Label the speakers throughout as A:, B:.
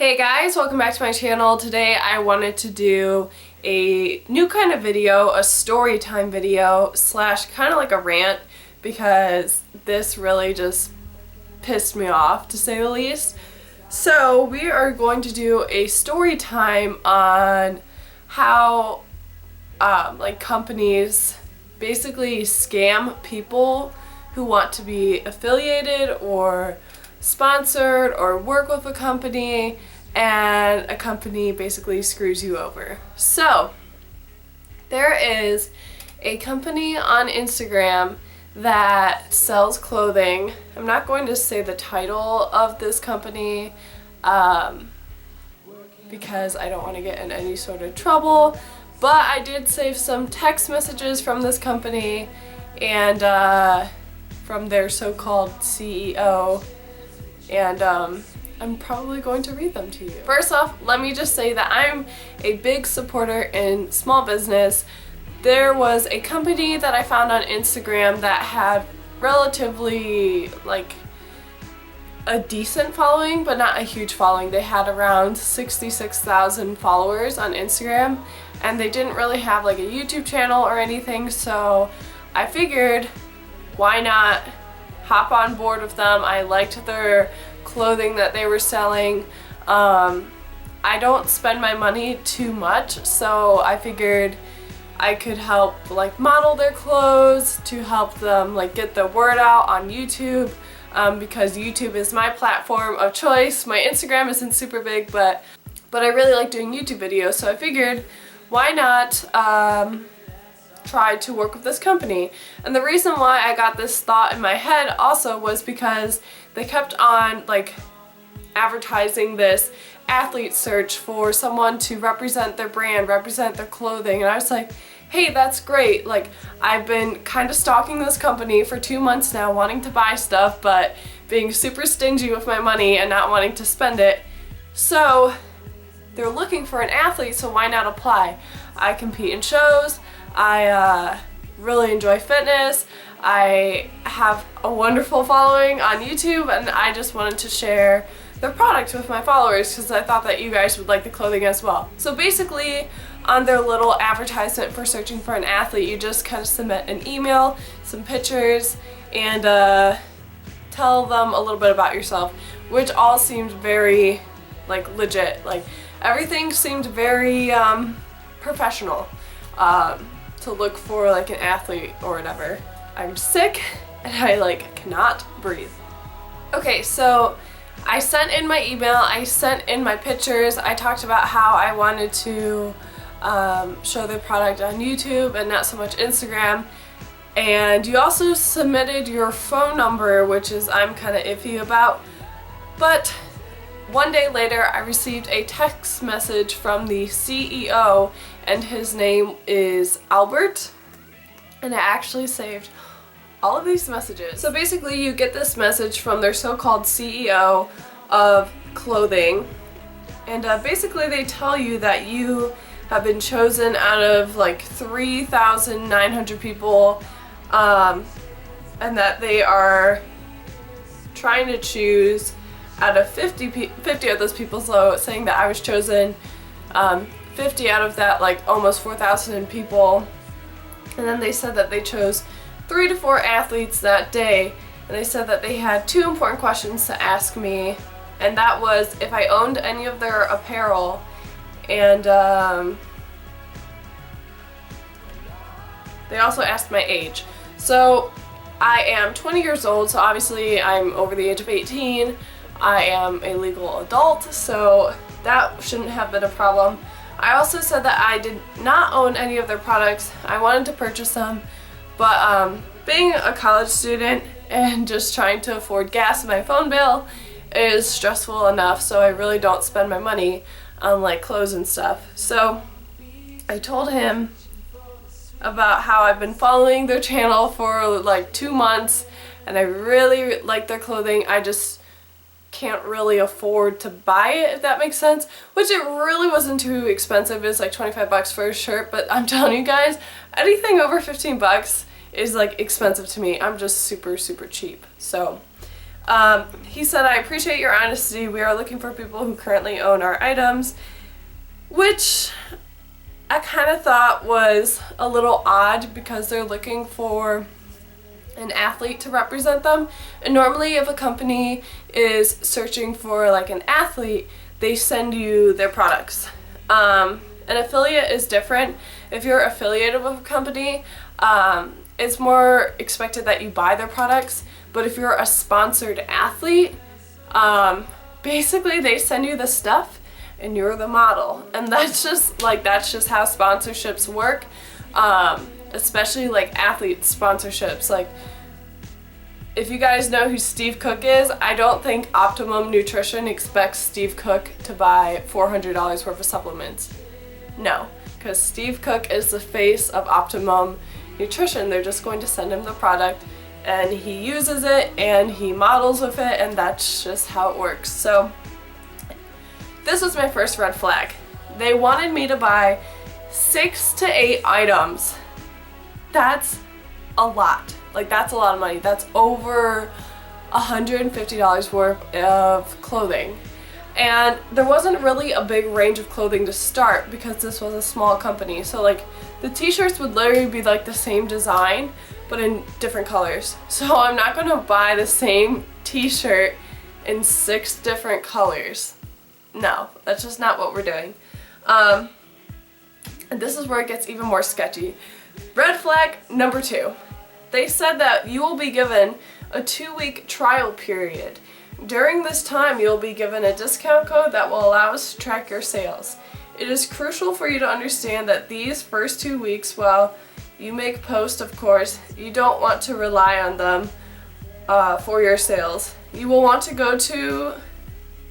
A: Hey guys, welcome back to my channel. Today I wanted to do a new kind of video, a story time video slash kind of like a rant, because this really just pissed me off, to say the least. So we are going to do a story time on how like companies basically scam people who want to be affiliated or sponsored or work with a company, and a company basically screws you over. So there is a company on Instagram that sells clothing. I'm not going to say the title of this company because I don't want to get in any sort of trouble, but I did save some text messages from this company and from their so-called CEO, and I'm probably going to read them to you. First off, let me just say that I'm a big supporter in small business. There was a company that I found on Instagram that had relatively like a decent following, but not a huge following. They had around 66,000 followers on Instagram, and they didn't really have like a YouTube channel or anything, so I figured why not hop on board with them. I liked their clothing that they were selling. I don't spend my money too much, so I figured I could help like model their clothes to help them like get the word out on YouTube, because YouTube is my platform of choice. My Instagram isn't super big, but I really like doing YouTube videos, so I figured why not try to work with this company. And the reason why I got this thought in my head also was because they kept on like advertising this athlete search for someone to represent their brand, represent their clothing, and I was like, hey, that's great. Like, I've been kind of stalking this company for 2 months now, wanting to buy stuff but being super stingy with my money and not wanting to spend it. So they're looking for an athlete, so why not apply? I compete in shows, I really enjoy fitness, I have a wonderful following on YouTube, and I just wanted to share their product with my followers because I thought that you guys would like the clothing as well. So basically, on their little advertisement for searching for an athlete, you just kind of submit an email, some pictures, and tell them a little bit about yourself, which all seemed very like legit. Like, everything seemed very professional to look for like an athlete or whatever. I'm sick and I like cannot breathe. Okay, so I sent in my email, I sent in my pictures, I talked about how I wanted to show their product on YouTube and not so much Instagram, and you also submitted your phone number, which is I'm kind of iffy about. But one day later I received a text message from the CEO, and his name is Albert, and I actually saved all of these messages. So basically you get this message from their so-called CEO of clothing, and basically they tell you that you have been chosen out of like 3,900 people, and that they are trying to choose out of 50 of those people, so saying that I was chosen 50 out of that like almost 4,000 people. And then they said that they chose 3 to 4 athletes that day, and they said that they had 2 important questions to ask me, and that was if I owned any of their apparel, and they also asked my age. So I am 20 years old, so obviously I'm over the age of 18. I am a legal adult, so that shouldn't have been a problem. I also said that I did not own any of their products. I wanted to purchase them, but being a college student and just trying to afford gas and my phone bill is stressful enough, so I really don't spend my money on like clothes and stuff. So I told him about how I've been following their channel for like 2 months and I really like their clothing. I just can't really afford to buy it, if that makes sense, which it really wasn't too expensive. It's like 25 bucks for a shirt, but I'm telling you guys, anything over 15 bucks is like expensive to me. I'm just super cheap. So He said, I appreciate your honesty. We are looking for people who currently own our items, which I kind of thought was a little odd because they're looking for an athlete to represent them. And normally if a company is searching for like an athlete, they send you their products. An affiliate is different. If you're affiliated with a company, it's more expected that you buy their products. But if you're a sponsored athlete, basically they send you the stuff and you're the model. And that's just how sponsorships work. Especially like athlete sponsorships. Like, if you guys know who Steve Cook is, I don't think Optimum Nutrition expects Steve Cook to buy $400 worth of supplements. No, because Steve Cook is the face of Optimum Nutrition. They're just going to send him the product and he uses it and he models with it, and that's just how it works. So this was my first red flag. They wanted me to buy 6 to 8 items. That's a lot. Like, that's a lot of money. That's over $150 worth of clothing. And there wasn't really a big range of clothing to start because this was a small company. So like the t-shirts would literally be like the same design but in different colors. So I'm not going to buy the same t-shirt in 6 different colors. No, that's just not what we're doing. And this is where it gets even more sketchy. Red flag number 2. They said that you will be given a 2-week trial period. During this time, you'll be given a discount code that will allow us to track your sales. It is crucial for you to understand that these first 2 weeks, while you make posts, of course, you don't want to rely on them for your sales. You will want to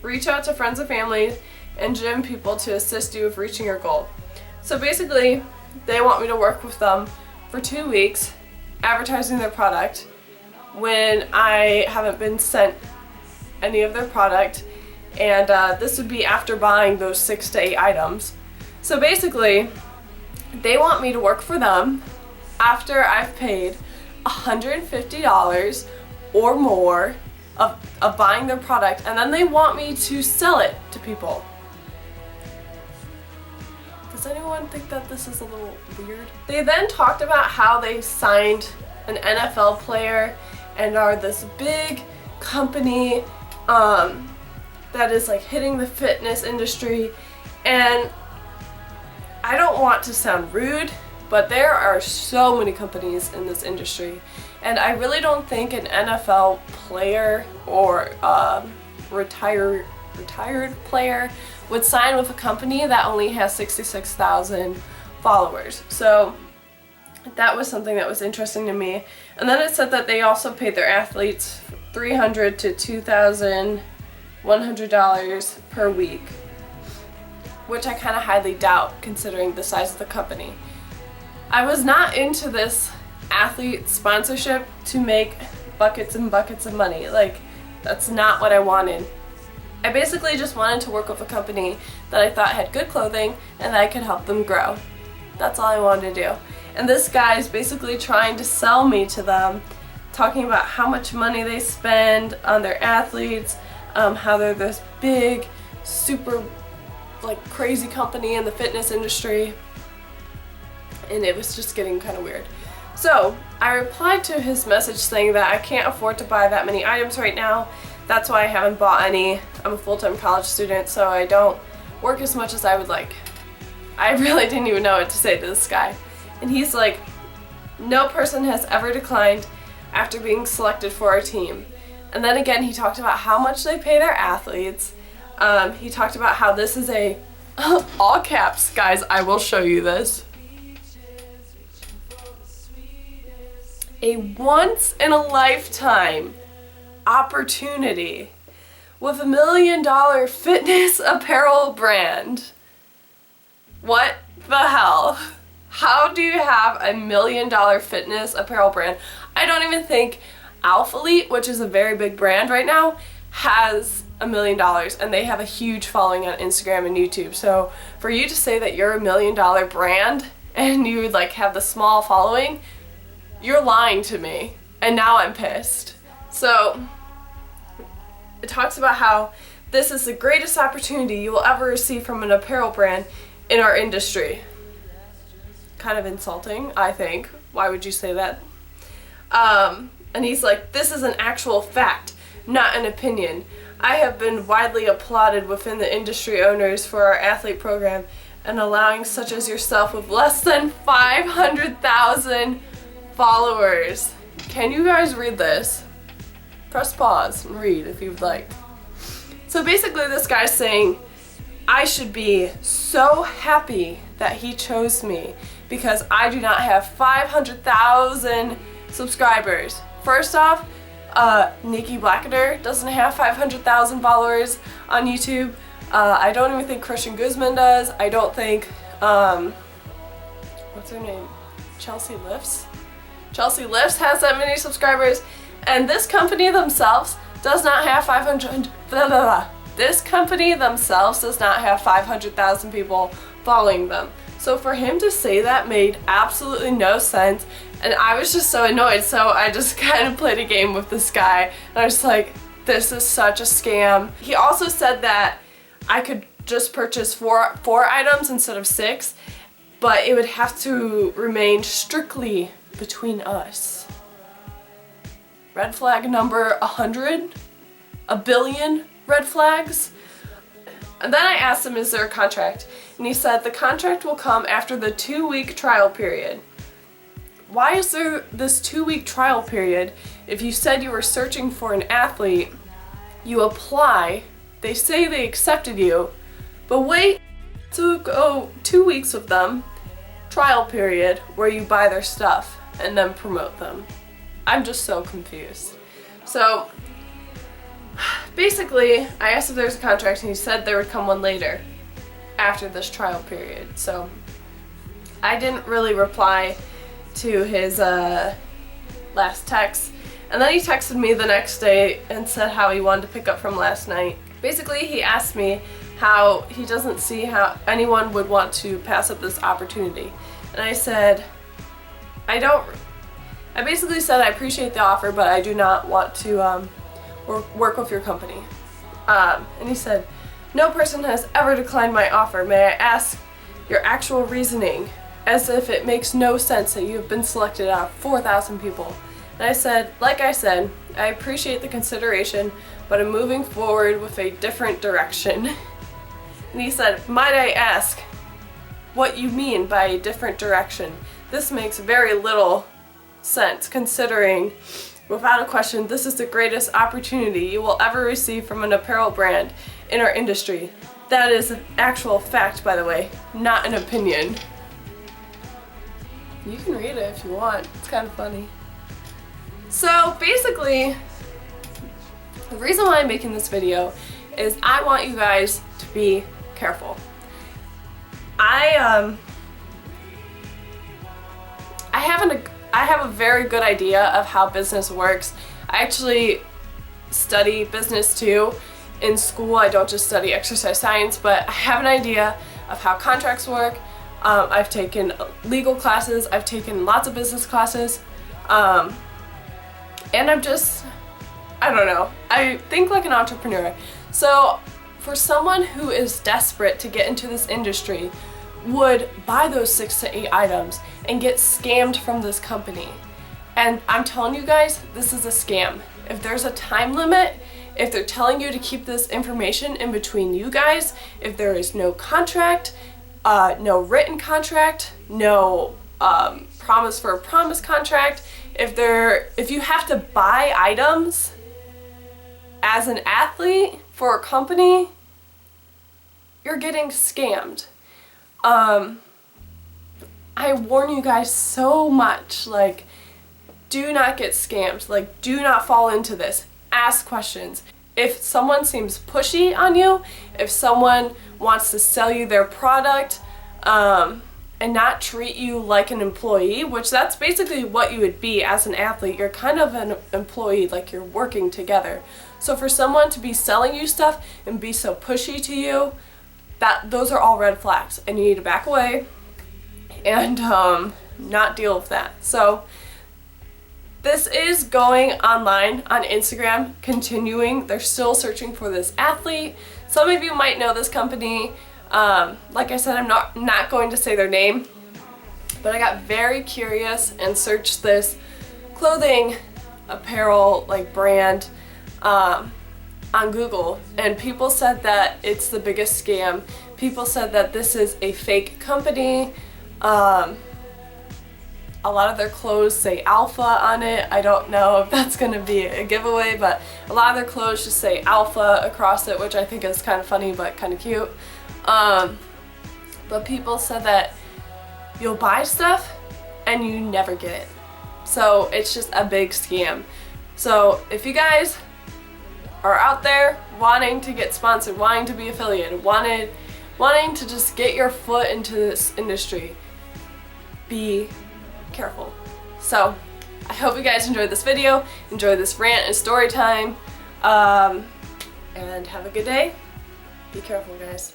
A: reach out to friends and family and gym people to assist you with reaching your goal. So basically, they want me to work with them for 2 weeks, advertising their product when I haven't been sent any of their product, and this would be after buying those 6 to 8 items. So basically, they want me to work for them after I've paid $150 or more of buying their product, and then they want me to sell it to people. Does anyone think that this is a little weird? They then talked about how they signed an NFL player and are this big company that is like hitting the fitness industry, and I don't want to sound rude, but there are so many companies in this industry, and I really don't think an NFL player or retired player would sign with a company that only has 66,000 followers. So that was something that was interesting to me. And then it said that they also paid their athletes $300 to $2,100 per week, which I kind of highly doubt considering the size of the company. I was not into this athlete sponsorship to make buckets and buckets of money. Like, that's not what I wanted. I basically just wanted to work with a company that I thought had good clothing and that I could help them grow. That's all I wanted to do. And this guy is basically trying to sell me to them, talking about how much money they spend on their athletes, how they're this big, super, like, crazy company in the fitness industry. And it was just getting kind of weird. So I replied to his message saying that I can't afford to buy that many items right now. That's why I haven't bought any. I'm a full-time college student, so I don't work as much as I would like. I really didn't even know what to say to this guy. And he's like, no person has ever declined after being selected for our team. And then again, he talked about how much they pay their athletes. He talked about how this is a, all caps, guys, I will show you this, a once-in-a-lifetime opportunity with $1 million fitness apparel brand. What the hell? How do you have $1 million fitness apparel brand? I don't even think Alphalete, which is a very big brand right now, has $1 million, and they have a huge following on Instagram and YouTube. So for you to say that you're $1 million brand and you would like have the small following, you're lying to me, and now I'm pissed. So it talks about how this is the greatest opportunity you will ever receive from an apparel brand in our industry. Kind of insulting, I think. Why would you say that? And he's like, this is an actual fact, not an opinion. I have been widely applauded within the industry owners for our athlete program and allowing such as yourself with less than 500,000 followers. Can you guys read this? Press pause and read if you'd like. So basically this guy's saying, I should be so happy that he chose me because I do not have 500,000 subscribers. First off, Nikki Blackadder doesn't have 500,000 followers on YouTube. I don't even think Christian Guzman does. I don't think, what's her name? Chelsea Lifts? Chelsea Lifts has that many subscribers. And this company themselves does not have 500, This company themselves does not have 500,000 people following them. So for him to say that made absolutely no sense, and I was just so annoyed, so I just kind of played a game with this guy, and I was like, this is such a scam. He also said that I could just purchase four items instead of 6, but it would have to remain strictly between us. Red flag number 100? A billion red flags? And then I asked him, is there a contract? And he said the contract will come after the 2-week trial period. Why is there this 2-week trial period? If you said you were searching for an athlete, you apply, they say they accepted you, but wait to go 2 weeks with them, trial period, where you buy their stuff and then promote them. I'm just so confused. So basically, I asked if there's a contract and he said there would come one later after this trial period. So I didn't really reply to his last text. And then he texted me the next day and said how he wanted to pick up from last night. Basically, he asked me how he doesn't see how anyone would want to pass up this opportunity. And I said, I basically said I appreciate the offer, but I do not want to work with your company. And he said, no person has ever declined my offer. May I ask your actual reasoning, as if it makes no sense that you have been selected out of 4,000 people. And I said, like I said, I appreciate the consideration, but I'm moving forward with a different direction. And he said, might I ask what you mean by a different direction? This makes very little sense, considering, without a question, this is the greatest opportunity you will ever receive from an apparel brand in our industry. That is an actual fact, by the way, not an opinion. You can read it if you want. It's kind of funny. So basically, the reason why I'm making this video is I want you guys to be careful. I have a very good idea of how business works. I actually study business too. In school, I don't just study exercise science, but I have an idea of how contracts work. I've taken legal classes, I've taken lots of business classes, and I don't know, I think like an entrepreneur. So for someone who is desperate to get into this industry, would buy those 6 to 8 items and get scammed from this company. And I'm telling you guys, this is a scam. If there's a time limit, if they're telling you to keep this information in between you guys, if there is no contract, no written contract, no promise for a promise contract, if you have to buy items as an athlete for a company, you're getting scammed. I warn you guys so much, like, do not get scammed, like, do not fall into this. Ask questions. If someone seems pushy on you, if someone wants to sell you their product, and not treat you like an employee, which that's basically what you would be as an athlete. You're kind of an employee, like you're working together. So for someone to be selling you stuff and be so pushy to you, those are all red flags, and you need to back away and not deal with that. So This is going online on Instagram, continuing. They're still searching for this athlete. Some of you might know this company. Like I said, I'm not going to say their name, but I got very curious and searched this clothing apparel like brand on Google, and people said that it's the biggest scam. People said that this is a fake company. A lot of their clothes say Alpha on it. I don't know if that's going to be a giveaway, but a lot of their clothes just say Alpha across it, which I think is kind of funny but kind of cute. But people said that you'll buy stuff and you never get it. So it's just a big scam. So if you guys are out there wanting to get sponsored, wanting to be affiliated, wanting to just get your foot into this industry, be careful. So I hope you guys enjoyed this video, enjoyed this rant and story time, and have a good day. Be careful, guys.